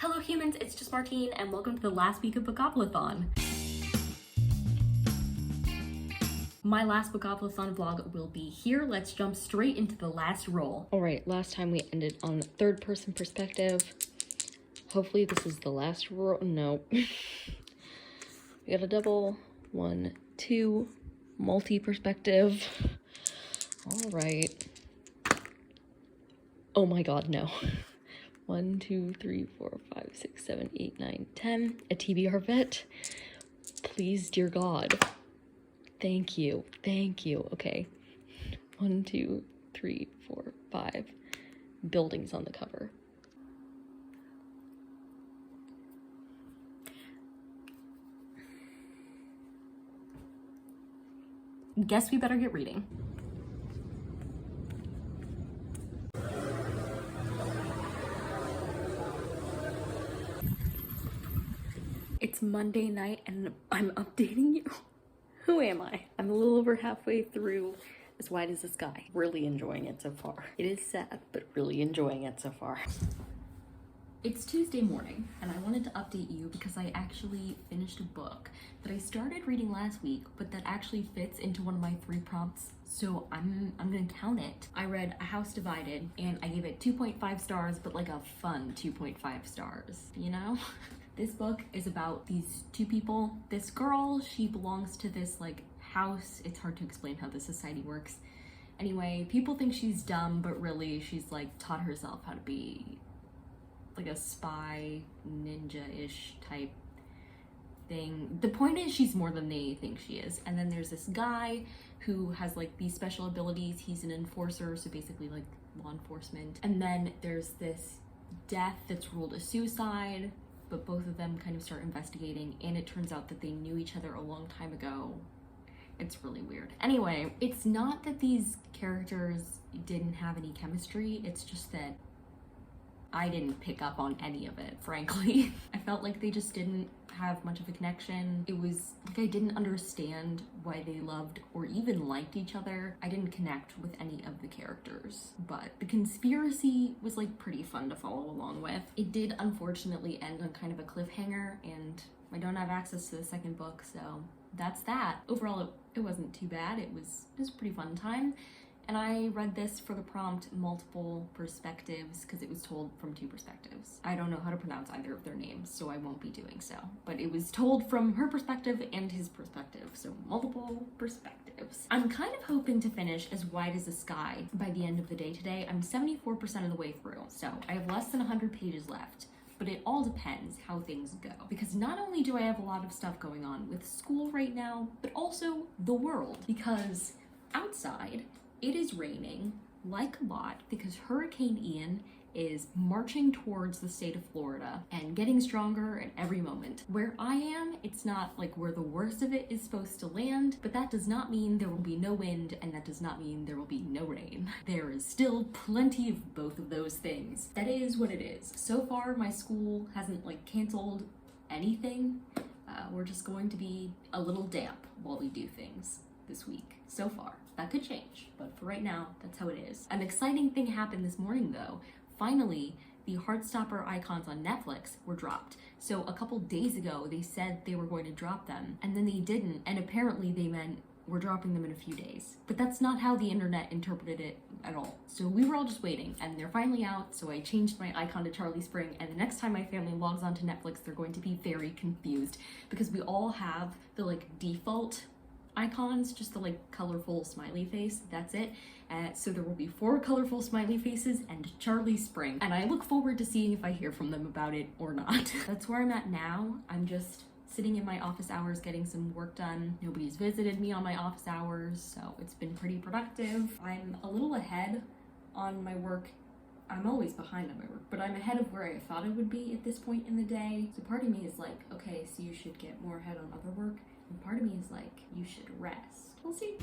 Hello humans, it's just Martine and welcome to the last week of Bookoplathon. My last Bookoplathon vlog will be here. Let's jump straight into the last roll. All right, last time we ended on the third person perspective. Hopefully this is the last roll. No. We got a double, 1, 2, multi-perspective. All right. Oh my God, no. 1, 2, 3, 4, 5, 6, 7, 8, 9, 10. A TBR vet. Please, dear God. Thank you. Thank you. Okay. 1, 2, 3, 4, 5. Buildings on the cover. Guess we better get reading. It's Monday night and I'm updating you. Who am I? I'm a little over halfway through As Wide as the Sky. Really enjoying it so far. It is sad, but really enjoying it so far. It's Tuesday morning and I wanted to update you because I actually finished a book that I started reading last week, but that actually fits into one of my 3 prompts. So I'm gonna count it. I read A House Divided and I gave it 2.5 stars, but like a fun 2.5 stars, you know? This book is about these 2 people. This girl, she belongs to this like house. It's hard to explain how the society works. Anyway, people think she's dumb, but really she's like taught herself how to be like a spy, ninja-ish type thing. The point is she's more than they think she is. And then there's this guy who has like these special abilities. He's an enforcer, so basically like law enforcement. And then there's this death that's ruled a suicide, but both of them kind of start investigating, and it turns out that they knew each other a long time ago. It's really weird. Anyway, it's not that these characters didn't have any chemistry, it's just that I didn't pick up on any of it, frankly. I felt like they just didn't have much of a connection. It was like I didn't understand why they loved or even liked each other. I didn't connect with any of the characters, but the conspiracy was like pretty fun to follow along with. It did unfortunately end on kind of a cliffhanger, and I don't have access to the second book, so that's that. Overall, it wasn't too bad. It was a pretty fun time. And I read this for the prompt multiple perspectives because it was told from 2 perspectives. I don't know how to pronounce either of their names, so I won't be doing so. But it was told from her perspective and his perspective, so multiple perspectives. I'm kind of hoping to finish As Wide as the Sky by the end of the day today. I'm 74% of the way through, so I have less than 100 pages left. But it all depends how things go. Because not only do I have a lot of stuff going on with school right now, but also the world. Because outside, it is raining like a lot because Hurricane Ian is marching towards the state of Florida and getting stronger at every moment. Where I am, it's not like where the worst of it is supposed to land, but that does not mean there will be no wind, and that does not mean there will be no rain. There is still plenty of both of those things. That is what it is. So far, my school hasn't like canceled anything. We're just going to be a little damp while we do things this week. So far. That could change, but for right now, that's how it is. An exciting thing happened this morning though. Finally, the Heartstopper icons on Netflix were dropped. So a couple days ago, they said they were going to drop them, and then they didn't, and apparently they meant we're dropping them in a few days. But that's not how the internet interpreted it at all. So we were all just waiting, and they're finally out, so I changed my icon to Charlie Spring, and the next time my family logs onto Netflix, they're going to be very confused, because we all have the like default icons, just the like colorful smiley face, that's it. So there will be 4 colorful smiley faces and Charlie Spring, and I look forward to seeing if I hear from them about it or not. That's where I'm at now. I'm just sitting in my office hours getting some work done. Nobody's visited me on my office hours, so it's been pretty productive. I'm a little ahead on my work. I'm always behind on my work, but I'm ahead of where I thought I would be at this point in the day. So part of me is like, okay, so you should get more ahead on other work. And part of me is like, you should rest. We'll see.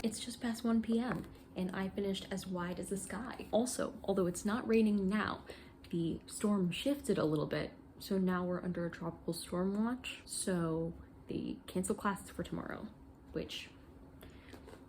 It's just past 1 p.m. and I finished As Wide as the Sky. Also, although it's not raining now, the storm shifted a little bit. So now we're under a tropical storm watch. So they canceled classes for tomorrow, which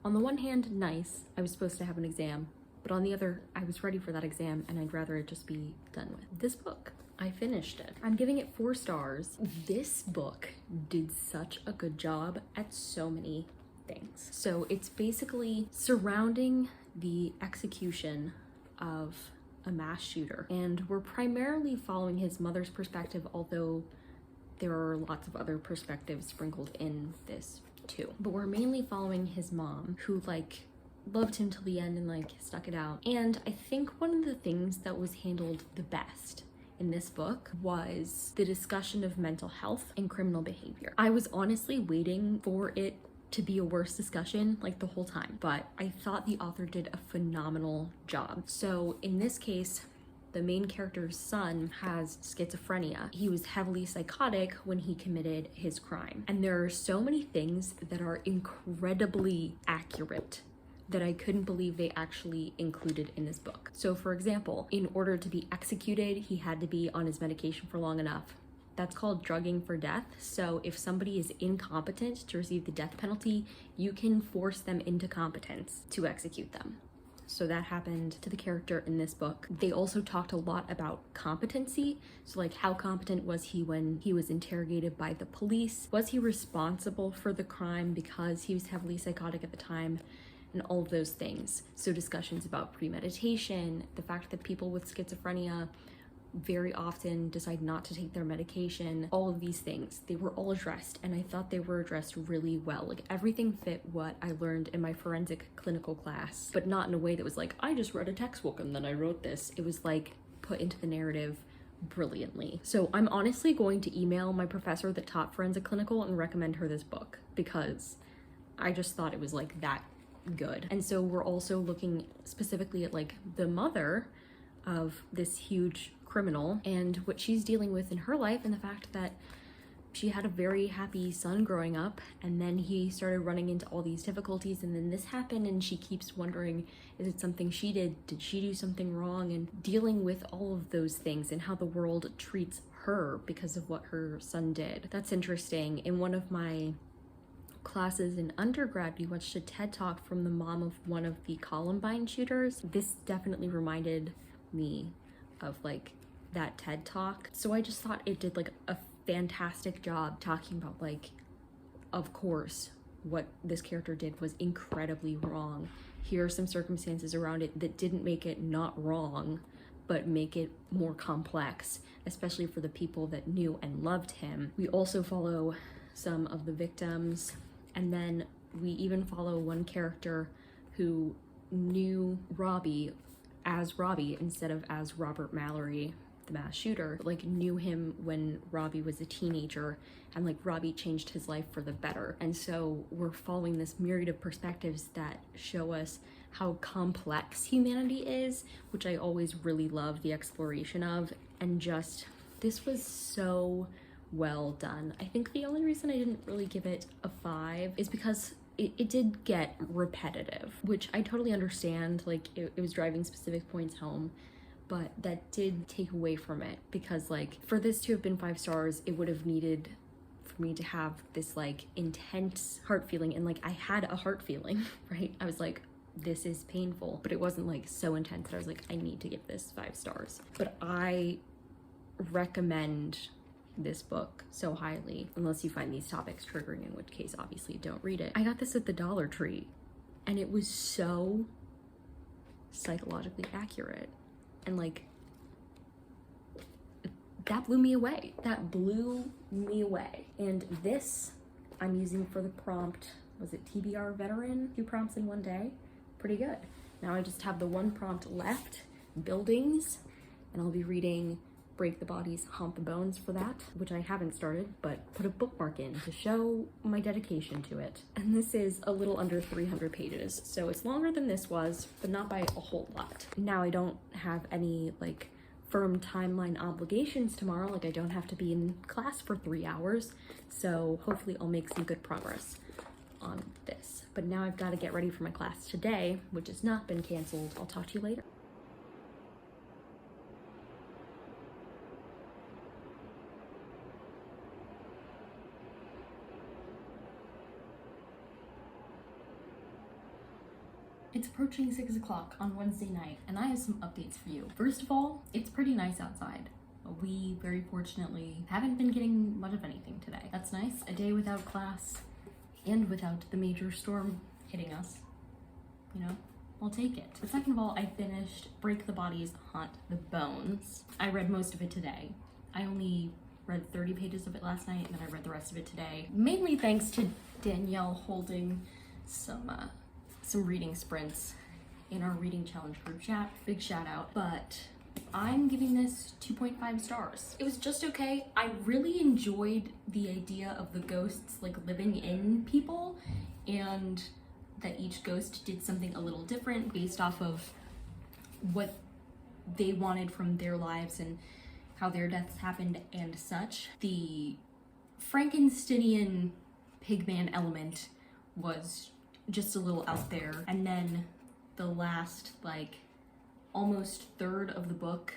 on the one hand, nice. I was supposed to have an exam But on the other, I was ready for that exam and I'd rather it just be done with. This book, I finished it. I'm giving it 4 stars. This book did such a good job at so many things. So it's basically surrounding the execution of a mass shooter, and we're primarily following his mother's perspective, although there are lots of other perspectives sprinkled in this too. But we're mainly following his mom, who like loved him till the end and like stuck it out. And I think one of the things that was handled the best in this book was the discussion of mental health and criminal behavior. I was honestly waiting for it to be a worse discussion like the whole time, but I thought the author did a phenomenal job. So in this case, the main character's son has schizophrenia. He was heavily psychotic when he committed his crime. And there are so many things that are incredibly accurate that I couldn't believe they actually included in this book. So for example, in order to be executed, he had to be on his medication for long enough. That's called drugging for death. So if somebody is incompetent to receive the death penalty, you can force them into competence to execute them. So that happened to the character in this book. They also talked a lot about competency. So like, how competent was he when he was interrogated by the police? Was he responsible for the crime because he was heavily psychotic at the time? And all of those things. So discussions about premeditation, the fact that people with schizophrenia very often decide not to take their medication, all of these things, they were all addressed, and I thought they were addressed really well. Like, everything fit what I learned in my forensic clinical class, but not in a way that was like, I just read a textbook and then I wrote this. It was like put into the narrative brilliantly. So I'm honestly going to email my professor that taught forensic clinical and recommend her this book, because I just thought it was like that good. And so we're also looking specifically at like the mother of this huge criminal and what she's dealing with in her life, and the fact that she had a very happy son growing up, and then he started running into all these difficulties, and then this happened, and she keeps wondering, is it something she did she do something wrong? And dealing with all of those things and how the world treats her because of what her son did. That's interesting. In one of my classes in undergrad, we watched a TED Talk from the mom of one of the Columbine shooters. This definitely reminded me of like that TED Talk. So I just thought it did like a fantastic job talking about like, of course, what this character did was incredibly wrong. Here are some circumstances around it that didn't make it not wrong, but make it more complex, especially for the people that knew and loved him. We also follow some of the victims, and then we even follow one character who knew Robbie as Robbie instead of as Robert Mallory, the mass shooter. Like, knew him when Robbie was a teenager, and like Robbie changed his life for the better. And so we're following this myriad of perspectives that show us how complex humanity is, which I always really love the exploration of. And just, this was so well done. I think the only reason I didn't really give it a 5 is because it did get repetitive, which I totally understand. Like, it was driving specific points home, but that did take away from it, because like, for this to have been 5 stars, it would have needed for me to have this like intense heart feeling, and like, I had a heart feeling, right? I was like, this is painful, but it wasn't like so intense that I was like, I need to give this 5 stars. But I recommend this book so highly, unless you find these topics triggering, in which case obviously don't read it. I got this at the Dollar Tree, and it was so psychologically accurate, and like, that blew me away. And this I'm using for the prompt, was it TBR veteran? 2 prompts in one day. Pretty good. Now I just have the one prompt left, buildings, and I'll be reading Break the Bodies, Haunt the Bones for that, which I haven't started, but put a bookmark in to show my dedication to it. And this is a little under 300 pages, so it's longer than this was, but not by a whole lot. Now I don't have any like firm timeline obligations tomorrow, like I don't have to be in class for 3 hours, so hopefully I'll make some good progress on this. But now I've got to get ready for my class today, which has not been canceled. I'll talk to you later. It's approaching 6 o'clock on Wednesday night, and I have some updates for you. First of all, it's pretty nice outside. We very fortunately haven't been getting much of anything today. That's nice. A day without class and without the major storm hitting us. You know, I'll take it. But second of all, I finished Break the Bodies, Haunt the Bones. I read most of it today. I only read 30 pages of it last night, and then I read the rest of it today. Mainly thanks to Danielle holding some reading sprints in our reading challenge group chat. Big shout out. But I'm giving this 2.5 stars. It was just okay. I really enjoyed the idea of the ghosts like living in people, and that each ghost did something a little different based off of what they wanted from their lives and how their deaths happened and such. The Frankensteinian pigman element was just a little out there, and then the last like almost third of the book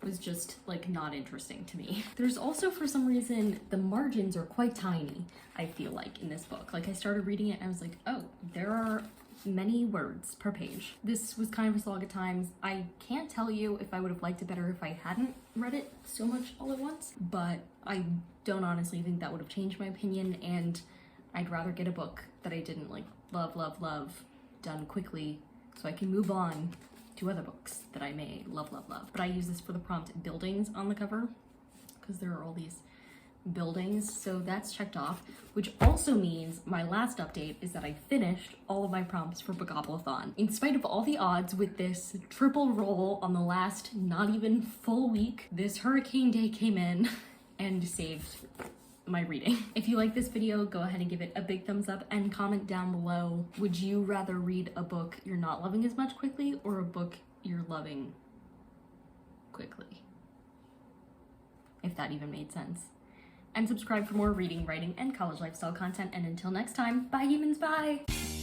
was just like not interesting to me. There's also, for some reason, the margins are quite tiny, I feel like, in this book. Like, I started reading it and I was like, oh, there are many words per page. This was kind of a slog at times. I can't tell you if I would have liked it better if I hadn't read it so much all at once, but I don't honestly think that would have changed my opinion, and I'd rather get a book that I didn't like love done quickly so I can move on to other books that I may love. But I use this for the prompt buildings on the cover because there are all these buildings, so that's checked off, which also means my last update is that I finished all of my prompts for Bookoplathon. In spite of all the odds with this triple roll on the last not even full week, this hurricane day came in and saved my reading. If you like this video, go ahead and give it a big thumbs up and comment down below. Would you rather read a book you're not loving as much quickly, or a book you're loving quickly? If that even made sense. And subscribe for more reading, writing, and college lifestyle content. And until next time, bye humans, bye!